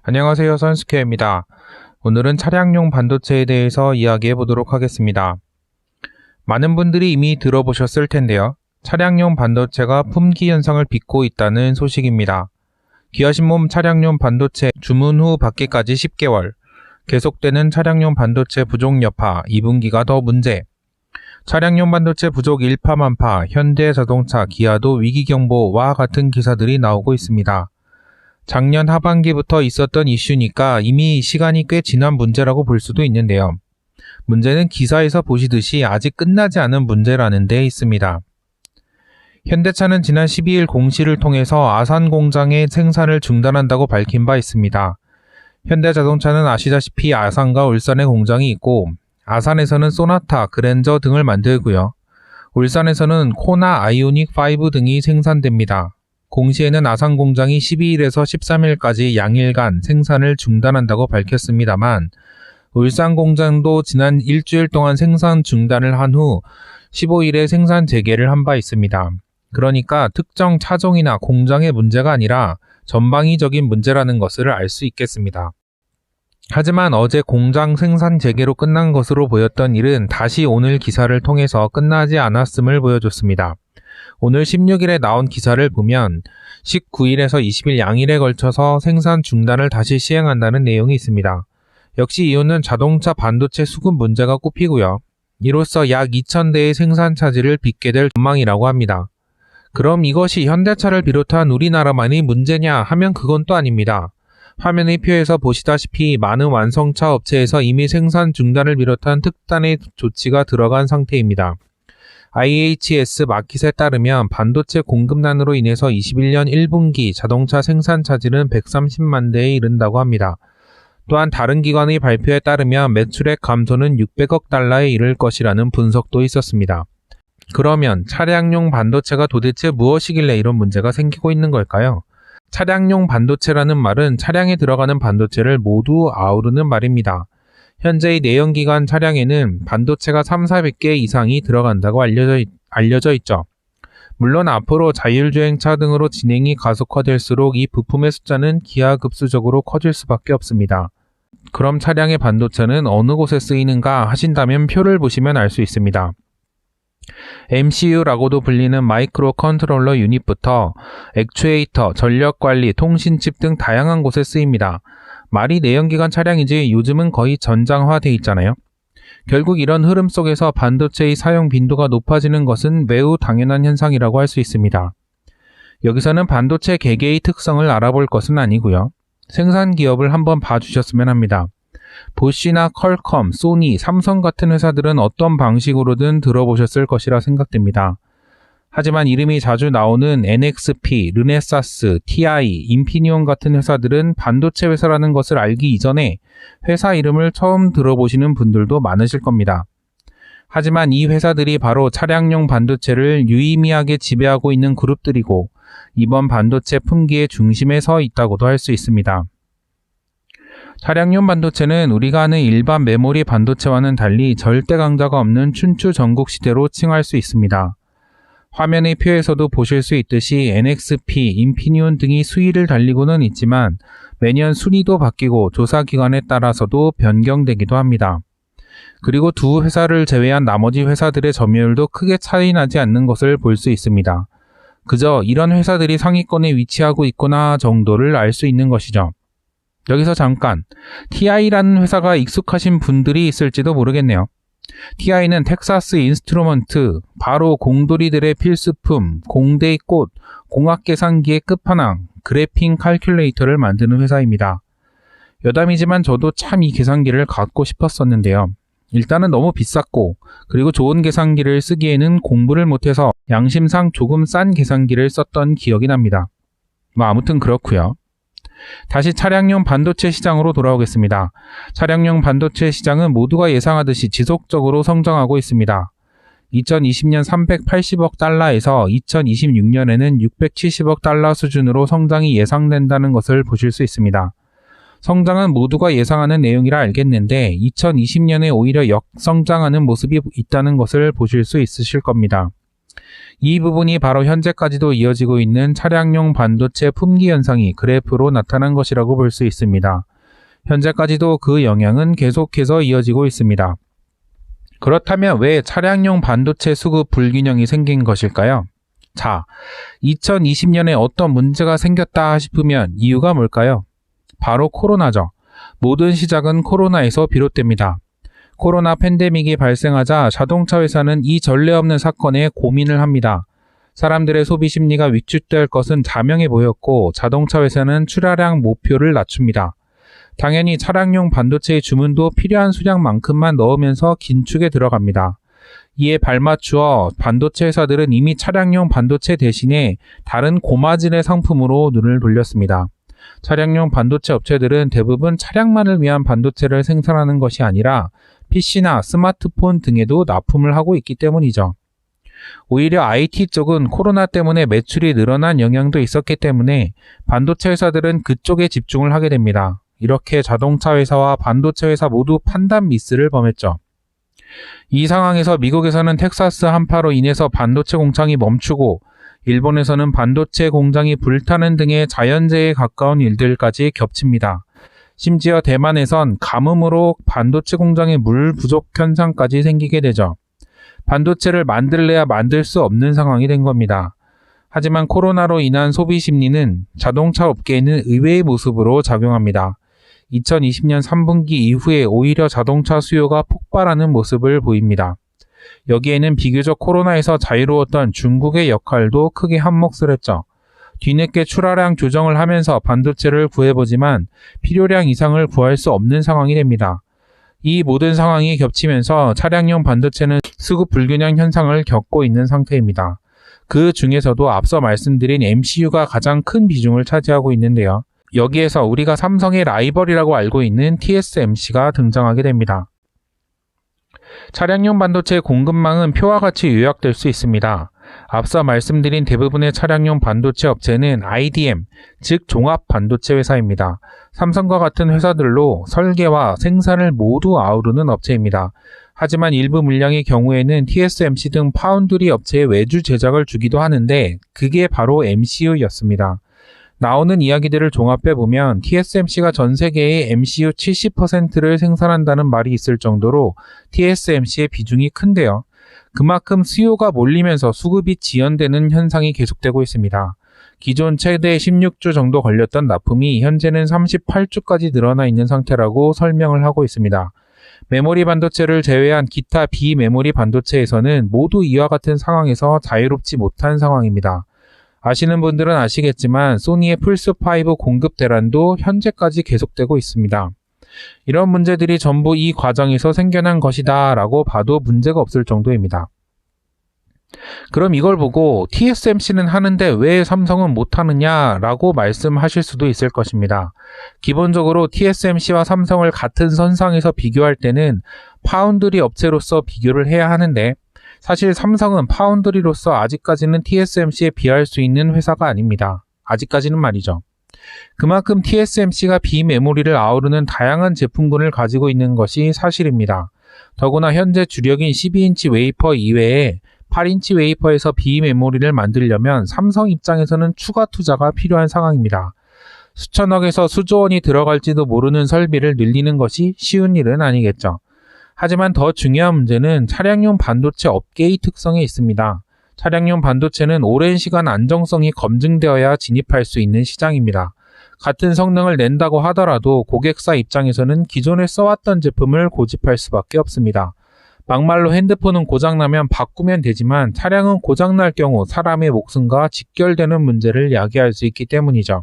안녕하세요, 선스케어입니다. 오늘은 차량용 반도체에 대해서 이야기해 보도록 하겠습니다. 많은 분들이 이미 들어보셨을 텐데요. 차량용 반도체가 품귀 현상을 빚고 있다는 소식입니다. 기아신몸 차량용 반도체 주문 후 받기까지 10개월, 계속되는 차량용 반도체 부족 여파, 2분기가 더 문제, 차량용 반도체 부족 일파만파, 현대자동차, 기아도 위기경보와 같은 기사들이 나오고 있습니다. 작년 하반기부터 있었던 이슈니까 이미 시간이 꽤 지난 문제라고 볼 수도 있는데요. 문제는 기사에서 보시듯이 아직 끝나지 않은 문제라는 데 있습니다. 현대차는 지난 12일 공시를 통해서 아산 공장의 생산을 중단한다고 밝힌 바 있습니다. 현대자동차는 아시다시피 아산과 울산에 공장이 있고 아산에서는 소나타, 그랜저 등을 만들고요. 울산에서는 코나 아이오닉5 등이 생산됩니다. 공시에는 아산 공장이 12일에서 13일까지 양일간 생산을 중단한다고 밝혔습니다만 울산 공장도 지난 일주일 동안 생산 중단을 한 후 15일에 생산 재개를 한 바 있습니다. 그러니까 특정 차종이나 공장의 문제가 아니라 전방위적인 문제라는 것을 알 수 있겠습니다. 하지만 어제 공장 생산 재개로 끝난 것으로 보였던 일은 다시 오늘 기사를 통해서 끝나지 않았음을 보여줬습니다. 오늘 16일에 나온 기사를 보면 19일에서 20일 양일에 걸쳐서 생산 중단을 다시 시행한다는 내용이 있습니다. 역시 이유는 자동차 반도체 수급 문제가 꼽히고요. 이로써 약 2,000대의 생산 차질을 빚게 될 전망이라고 합니다. 그럼 이것이 현대차를 비롯한 우리나라만이 문제냐 하면 그건 또 아닙니다. 화면의 표에서 보시다시피 많은 완성차 업체에서 이미 생산 중단을 비롯한 특단의 조치가 들어간 상태입니다. IHS 마켓에 따르면 반도체 공급난으로 인해서 21년 1분기 자동차 생산 차질은 130만 대에 이른다고 합니다. 또한 다른 기관의 발표에 따르면 매출액 감소는 600억 달러에 이를 것이라는 분석도 있었습니다. 그러면 차량용 반도체가 도대체 무엇이길래 이런 문제가 생기고 있는 걸까요? 차량용 반도체라는 말은 차량에 들어가는 반도체를 모두 아우르는 말입니다. 현재의 내연기관 차량에는 반도체가 3,400개 이상이 들어간다고 알려져 있죠. 물론 앞으로 자율주행차 등으로 진행이 가속화될수록 이 부품의 숫자는 기하급수적으로 커질 수밖에 없습니다. 그럼 차량의 반도체는 어느 곳에 쓰이는가 하신다면 표를 보시면 알 수 있습니다. MCU라고도 불리는 마이크로 컨트롤러 유닛부터 액추에이터, 전력관리, 통신칩 등 다양한 곳에 쓰입니다. 말이 내연기관 차량이지 요즘은 거의 전장화돼 있잖아요. 결국 이런 흐름 속에서 반도체의 사용 빈도가 높아지는 것은 매우 당연한 현상이라고 할 수 있습니다. 여기서는 반도체 개개의 특성을 알아볼 것은 아니고요. 생산 기업을 한번 봐주셨으면 합니다. 보쉬나 퀄컴, 소니, 삼성 같은 회사들은 어떤 방식으로든 들어보셨을 것이라 생각됩니다. 하지만 이름이 자주 나오는 NXP, 르네사스, TI, 인피니온 같은 회사들은 반도체 회사라는 것을 알기 이전에 회사 이름을 처음 들어보시는 분들도 많으실 겁니다. 하지만 이 회사들이 바로 차량용 반도체를 유의미하게 지배하고 있는 그룹들이고 이번 반도체 품귀의 중심에 서 있다고도 할 수 있습니다. 차량용 반도체는 우리가 아는 일반 메모리 반도체와는 달리 절대 강자가 없는 춘추 전국 시대로 칭할 수 있습니다. 화면의 표에서도 보실 수 있듯이 NXP, 인피니온 등이 수위를 달리고는 있지만 매년 순위도 바뀌고 조사기관에 따라서도 변경되기도 합니다. 그리고 두 회사를 제외한 나머지 회사들의 점유율도 크게 차이나지 않는 것을 볼 수 있습니다. 그저 이런 회사들이 상위권에 위치하고 있구나 정도를 알 수 있는 것이죠. 여기서 잠깐, TI라는 회사가 익숙하신 분들이 있을지도 모르겠네요. TI는 텍사스 인스트루먼트, 바로 공돌이들의 필수품, 공대의 꽃, 공학계산기의 끝판왕, 그래핑 칼큘레이터를 만드는 회사입니다. 여담이지만 저도 참 이 계산기를 갖고 싶었었는데요. 일단은 너무 비쌌고 그리고 좋은 계산기를 쓰기에는 공부를 못해서 양심상 조금 싼 계산기를 썼던 기억이 납니다. 아무튼 그렇고요. 다시 차량용 반도체 시장으로 돌아오겠습니다. 차량용 반도체 시장은 모두가 예상하듯이 지속적으로 성장하고 있습니다. 2020년 380억 달러에서 2026년에는 670억 달러 수준으로 성장이 예상된다는 것을 보실 수 있습니다. 성장은 모두가 예상하는 내용이라 알겠는데 2020년에 오히려 역성장하는 모습이 있다는 것을 보실 수 있으실 겁니다. 이 부분이 바로 현재까지도 이어지고 있는 차량용 반도체 품귀 현상이 그래프로 나타난 것이라고 볼 수 있습니다. 현재까지도 그 영향은 계속해서 이어지고 있습니다. 그렇다면 왜 차량용 반도체 수급 불균형이 생긴 것일까요? 자, 2020년에 어떤 문제가 생겼다 싶으면 이유가 뭘까요? 바로 코로나죠. 모든 시작은 코로나에서 비롯됩니다. 코로나 팬데믹이 발생하자 자동차 회사는 이 전례 없는 사건에 고민을 합니다. 사람들의 소비 심리가 위축될 것은 자명해 보였고 자동차 회사는 출하량 목표를 낮춥니다. 당연히 차량용 반도체의 주문도 필요한 수량만큼만 넣으면서 긴축에 들어갑니다. 이에 발맞추어 반도체 회사들은 이미 차량용 반도체 대신에 다른 고마진의 상품으로 눈을 돌렸습니다. 차량용 반도체 업체들은 대부분 차량만을 위한 반도체를 생산하는 것이 아니라 PC나 스마트폰 등에도 납품을 하고 있기 때문이죠. 오히려 IT 쪽은 코로나 때문에 매출이 늘어난 영향도 있었기 때문에 반도체 회사들은 그쪽에 집중을 하게 됩니다. 이렇게 자동차 회사와 반도체 회사 모두 판단 미스를 범했죠. 이 상황에서 미국에서는 텍사스 한파로 인해서 반도체 공장이 멈추고 일본에서는 반도체 공장이 불타는 등의 자연재해에 가까운 일들까지 겹칩니다. 심지어 대만에선 가뭄으로 반도체 공장의 물 부족 현상까지 생기게 되죠. 반도체를 만들래야 만들 수 없는 상황이 된 겁니다. 하지만 코로나로 인한 소비 심리는 자동차 업계에는 의외의 모습으로 작용합니다. 2020년 3분기 이후에 오히려 자동차 수요가 폭발하는 모습을 보입니다. 여기에는 비교적 코로나에서 자유로웠던 중국의 역할도 크게 한몫을 했죠. 뒤늦게 출하량 조정을 하면서 반도체를 구해보지만 필요량 이상을 구할 수 없는 상황이 됩니다. 이 모든 상황이 겹치면서 차량용 반도체는 수급 불균형 현상을 겪고 있는 상태입니다. 그 중에서도 앞서 말씀드린 MCU가 가장 큰 비중을 차지하고 있는데요. 여기에서 우리가 삼성의 라이벌이라고 알고 있는 TSMC가 등장하게 됩니다. 차량용 반도체 공급망은 표와 같이 요약될 수 있습니다. 앞서 말씀드린 대부분의 차량용 반도체 업체는 IDM, 즉 종합 반도체 회사입니다. 삼성과 같은 회사들로 설계와 생산을 모두 아우르는 업체입니다. 하지만 일부 물량의 경우에는 TSMC 등 파운드리 업체에 외주 제작을 주기도 하는데 그게 바로 MCU였습니다. 나오는 이야기들을 종합해보면 TSMC가 전 세계의 MCU 70%를 생산한다는 말이 있을 정도로 TSMC의 비중이 큰데요. 그만큼 수요가 몰리면서 수급이 지연되는 현상이 계속되고 있습니다. 기존 최대 16주 정도 걸렸던 납품이 현재는 38주까지 늘어나 있는 상태라고 설명을 하고 있습니다. 메모리 반도체를 제외한 기타 비메모리 반도체에서는 모두 이와 같은 상황에서 자유롭지 못한 상황입니다. 아시는 분들은 아시겠지만 소니의 플스5 공급 대란도 현재까지 계속되고 있습니다. 이런 문제들이 전부 이 과정에서 생겨난 것이다 라고 봐도 문제가 없을 정도입니다. 그럼 이걸 보고 TSMC는 하는데 왜 삼성은 못하느냐 라고 말씀하실 수도 있을 것입니다. 기본적으로 TSMC와 삼성을 같은 선상에서 비교할 때는 파운드리 업체로서 비교를 해야 하는데 사실 삼성은 파운드리로서 아직까지는 TSMC에 비할 수 있는 회사가 아닙니다. 아직까지는 말이죠. 그만큼 TSMC가 비메모리를 아우르는 다양한 제품군을 가지고 있는 것이 사실입니다. 더구나 현재 주력인 12인치 웨이퍼 이외에 8인치 웨이퍼에서 비메모리를 만들려면 삼성 입장에서는 추가 투자가 필요한 상황입니다. 수천억에서 수조 원이 들어갈지도 모르는 설비를 늘리는 것이 쉬운 일은 아니겠죠. 하지만 더 중요한 문제는 차량용 반도체 업계의 특성에 있습니다. 차량용 반도체는 오랜 시간 안정성이 검증되어야 진입할 수 있는 시장입니다. 같은 성능을 낸다고 하더라도 고객사 입장에서는 기존에 써왔던 제품을 고집할 수밖에 없습니다. 막말로 핸드폰은 고장나면 바꾸면 되지만 차량은 고장날 경우 사람의 목숨과 직결되는 문제를 야기할 수 있기 때문이죠.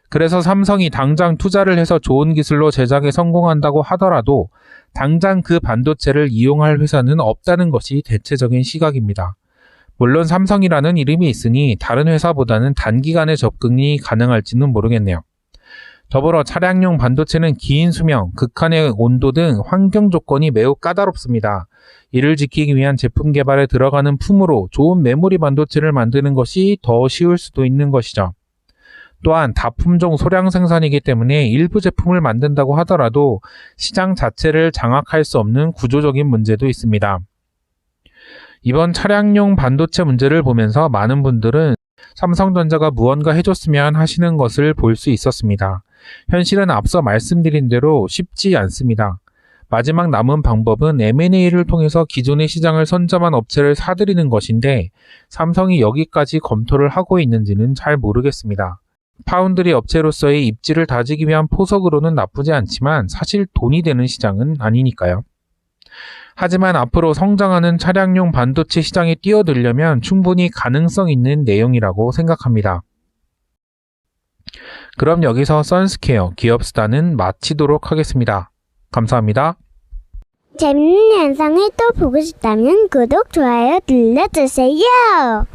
그래서 삼성이 당장 투자를 해서 좋은 기술로 제작에 성공한다고 하더라도 당장 그 반도체를 이용할 회사는 없다는 것이 대체적인 시각입니다. 물론 삼성이라는 이름이 있으니 다른 회사보다는 단기간에 접근이 가능할지는 모르겠네요. 더불어 차량용 반도체는 긴 수명, 극한의 온도 등 환경 조건이 매우 까다롭습니다. 이를 지키기 위한 제품 개발에 들어가는 품으로 좋은 메모리 반도체를 만드는 것이 더 쉬울 수도 있는 것이죠. 또한 다품종 소량 생산이기 때문에 일부 제품을 만든다고 하더라도 시장 자체를 장악할 수 없는 구조적인 문제도 있습니다. 이번 차량용 반도체 문제를 보면서 많은 분들은 삼성전자가 무언가 해줬으면 하시는 것을 볼 수 있었습니다. 현실은 앞서 말씀드린 대로 쉽지 않습니다. 마지막 남은 방법은 M&A를 통해서 기존의 시장을 선점한 업체를 사들이는 것인데 삼성이 여기까지 검토를 하고 있는지는 잘 모르겠습니다. 파운드리 업체로서의 입지를 다지기 위한 포석으로는 나쁘지 않지만 사실 돈이 되는 시장은 아니니까요. 하지만 앞으로 성장하는 차량용 반도체 시장에 뛰어들려면 충분히 가능성 있는 내용이라고 생각합니다. 그럼 여기서 선스퀘어 기업수다는 마치도록 하겠습니다. 감사합니다. 재밌는 영상을 또 보고 싶다면 구독, 좋아요 눌러주세요.